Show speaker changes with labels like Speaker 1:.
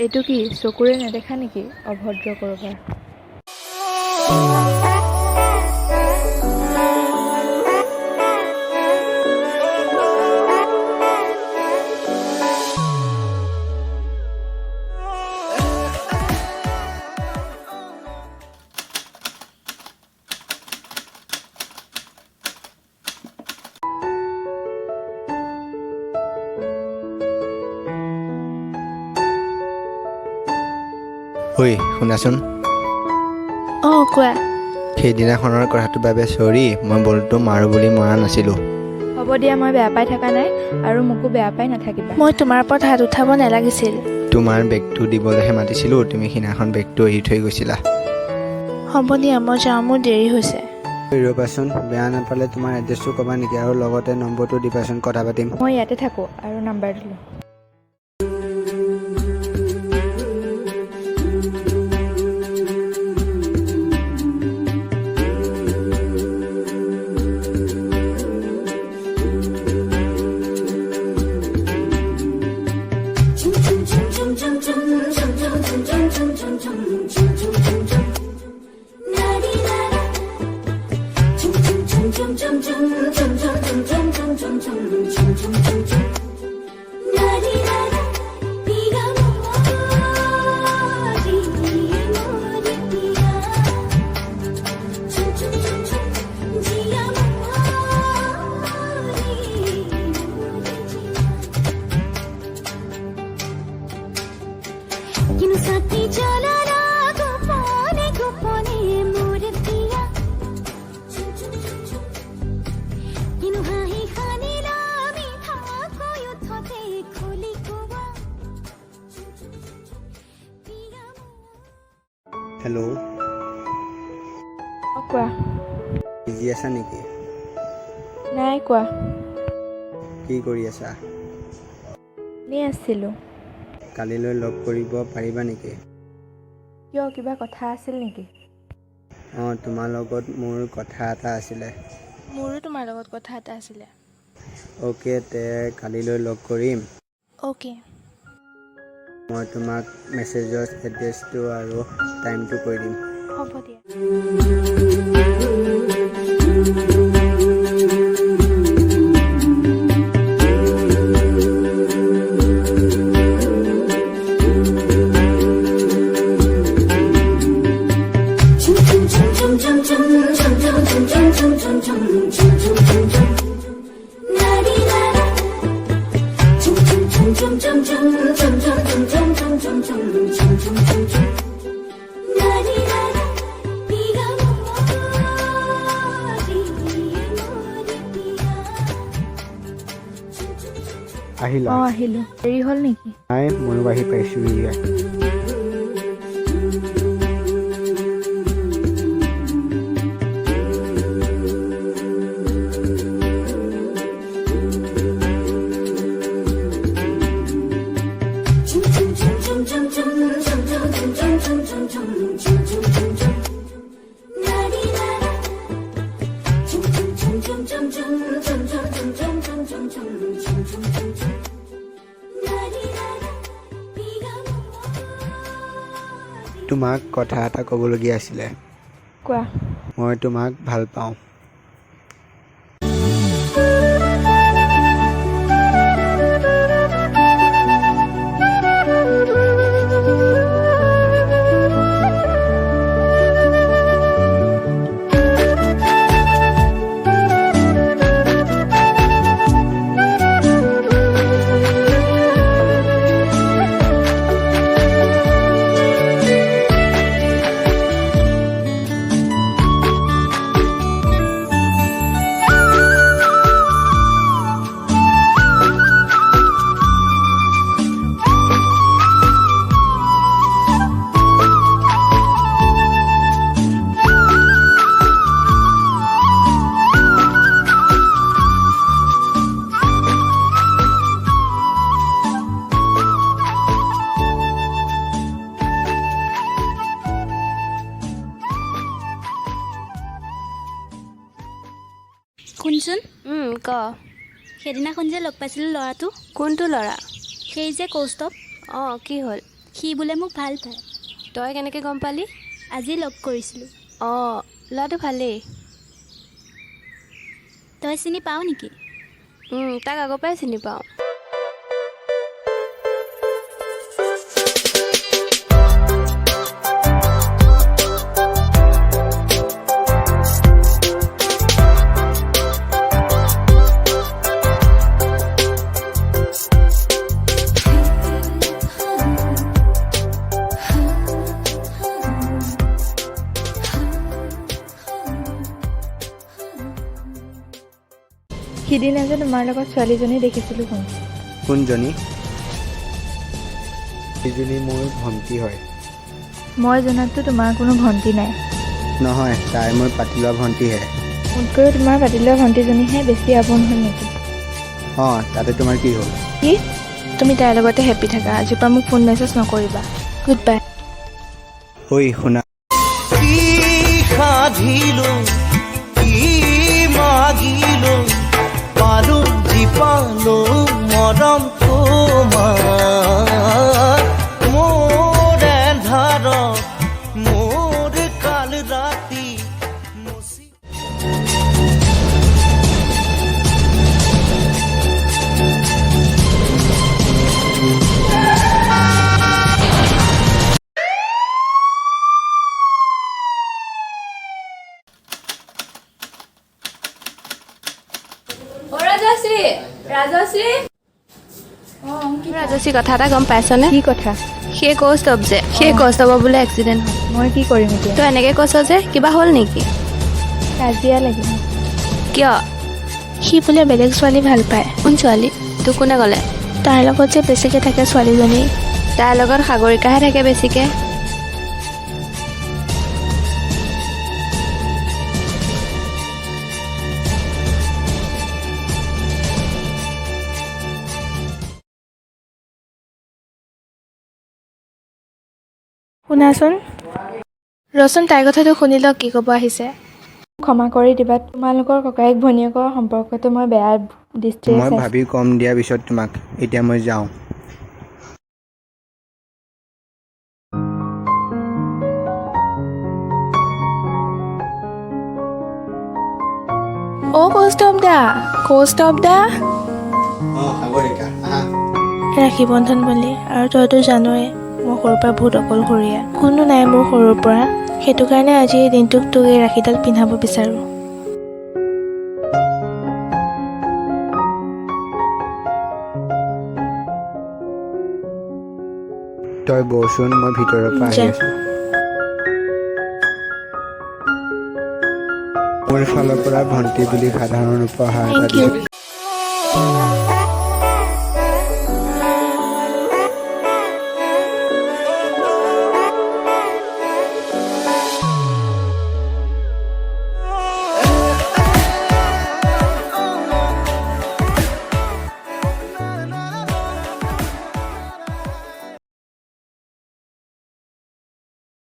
Speaker 1: এইটো কি চকুৰে নেদেখা নেকি অভদ্ৰ কৰবাৰ?
Speaker 2: ঐ শুনাচোন,
Speaker 1: কোৱা।
Speaker 2: সেইদিনাখনৰ কথাটোৰ বাবে চৰি, মই বলটো মাৰোঁ বুলি মৰা নাছিলোঁ।
Speaker 1: হ'ব দিয়া, মই বেয়া পাই থকা নাই আৰু মোকো বেয়া পাই নাথাকিবা। মই তোমাৰ ওপৰত হাত উঠাব নালাগিছিল।
Speaker 2: তোমাৰ বেগটো দিবলৈহে মাতিছিলোঁ, তুমি সিদিনাখন বেগটো এৰি থৈ গৈছিলা।
Speaker 1: হ'ব দিয়া, মই যাওঁ, মোৰ দেৰি হৈছে।
Speaker 2: ৰ'বাচোন, বেয়া নাপালে তোমাৰ এড্ৰেছটো ক'বা নেকি আৰু লগতে নম্বৰটো দিবাচোন, কথা পাতিম।
Speaker 1: মই ইয়াতে থাকোঁ আৰু নাম্বাৰ দিলোঁ।
Speaker 2: হেল্ল',
Speaker 1: কোৱা।
Speaker 2: বিজি আছা নেকি?
Speaker 1: নাই, কোৱা।
Speaker 2: কি কৰি আছা?
Speaker 1: এনেই আছিলোঁ।
Speaker 2: কালিলৈ লগ কৰিব পাৰিবা নেকি?
Speaker 1: কিয়, কিবা কথা আছিল নেকি?
Speaker 2: তোমাৰ লগত মোৰ কথা এটা আছিলে।
Speaker 1: মোৰো তোমাৰ লগত কথা এটা আছিলে।
Speaker 2: অ'কে, তে কালিলৈ লগ কৰিম।
Speaker 1: অ'কে।
Speaker 2: মই তোমাক মেছেজত এড্ৰেছটো আৰু টাইমটো কৈ দিম।
Speaker 1: হ'ব দিয়া।
Speaker 2: আহিলা?
Speaker 1: আহিলোঁ। দেৰি হ'ল নেকি?
Speaker 2: নাই, ময়ো আহি পাইছোঁহিহে। তোমাক কথা এটা ক'বলগীয়া আছিলে।
Speaker 1: কোৱা।
Speaker 2: মই তোমাক ভাল পাওঁ।
Speaker 3: শুনচোন।
Speaker 4: ক।
Speaker 3: সেইদিনাখন যে লগ পাইছিলোঁ ল'ৰাটো।
Speaker 4: কোনটো ল'ৰা?
Speaker 3: সেই যে কৌস্তৱ।
Speaker 4: অঁ, কি হ'ল?
Speaker 3: সি বোলে মোক ভাল পায়।
Speaker 4: তই কেনেকৈ গম পালি?
Speaker 3: আজি লগ কৰিছিলোঁ।
Speaker 4: অঁ, ল'ৰাটো ভালেই।
Speaker 3: তই চিনি পাৱ নেকি?
Speaker 4: তাক আগৰ পৰাই চিনি পাওঁ।
Speaker 1: সিদিনা যে তোমাৰ লগত ছোৱালীজনী দেখিছিলোঁ শুন।
Speaker 2: কোনজনী? সেইজনী মোৰ ভণ্টি হয়।
Speaker 1: মই জনাততো তোমাৰ কোনো ভণ্টি নাই।
Speaker 2: নহয়, তাই মোৰ পাতি লোৱা ভণ্টিহে।
Speaker 1: মোতকৈও তোমাৰ পাতি লোৱা ভণ্টিজনীহে বেছি আপোন হ'ল নেকি?
Speaker 2: অঁ, তাতে তোমাৰ কি হ'ল?
Speaker 1: কি? তুমি তাইৰ লগতে হেপ্পী থাকা। আজিৰ পৰা মোক ফোন মেছেজ নকৰিবা। Good bye.
Speaker 2: ঐ শুনা,
Speaker 5: কি সাধিলো কি মাগিলো পালো জীপালো মৰম তোমাৰ মোৰ এন্ধাৰ মোৰ কাল ৰাতি মুচি
Speaker 4: ৰাজশ্ৰী, কথা এটা গম পাইছনে?
Speaker 1: কি কথা?
Speaker 4: সেই কৌস্তৱ যে, সেই কৌস্তৱৰ বোলে এক্সিডেণ্ট হ'ল।
Speaker 1: মই কি কৰিম এতিয়া?
Speaker 4: তই এনেকৈ কৈছ যে, কিবা হ'ল নেকি?
Speaker 1: কাজিয়া লাগিল।
Speaker 4: কিয়?
Speaker 1: সি বোলে বেলেগ ছোৱালী ভাল পায়।
Speaker 4: কোন ছোৱালী? তোক কোনে ক'লে?
Speaker 1: তাৰ লগত যে বেছিকৈ থাকে ছোৱালীজনী।
Speaker 4: তাৰ লগত সাগৰিকাহে থাকে বেছিকৈ।
Speaker 1: শুনাচোন, ৰচোন তাইৰ কথাটো শুনি লওক কি ক'ব আহিছে। ক্ষমা কৰি দিবা, তোমালোকৰ ককায়েক ভনীয়েকৰ সম্পৰ্কটো মই বেয়া দৃষ্টিৰে
Speaker 2: মই
Speaker 1: চাইছোঁ।
Speaker 2: ভাবি কম দিয়াৰ পিছত তোমাক। এতিয়া মই যাওঁ।
Speaker 1: অ' কৌস্তৱ দা
Speaker 2: অঁ, সাগৰিকা আহা।
Speaker 1: ৰাখী বন্ধন বুলি, আৰু তইতো জানই মই সৰুৰ পৰা বহুত অকলশৰীয়া, কোনো নাই মোৰ সৰুৰ পৰা। সেইটো কাৰণে আজি এই দিনটোক তোক এই ৰাখীডাল পিন্ধাব বিচাৰোঁ।
Speaker 2: তই বচোন, মই ভিতৰৰ পৰা আহি
Speaker 1: যা।
Speaker 2: আছোঁ। মোৰ ফালৰ পৰা ভণ্টি বুলি সাধাৰণ উপহাৰ এটা
Speaker 1: থেংক ইউ।
Speaker 2: দিছোঁ।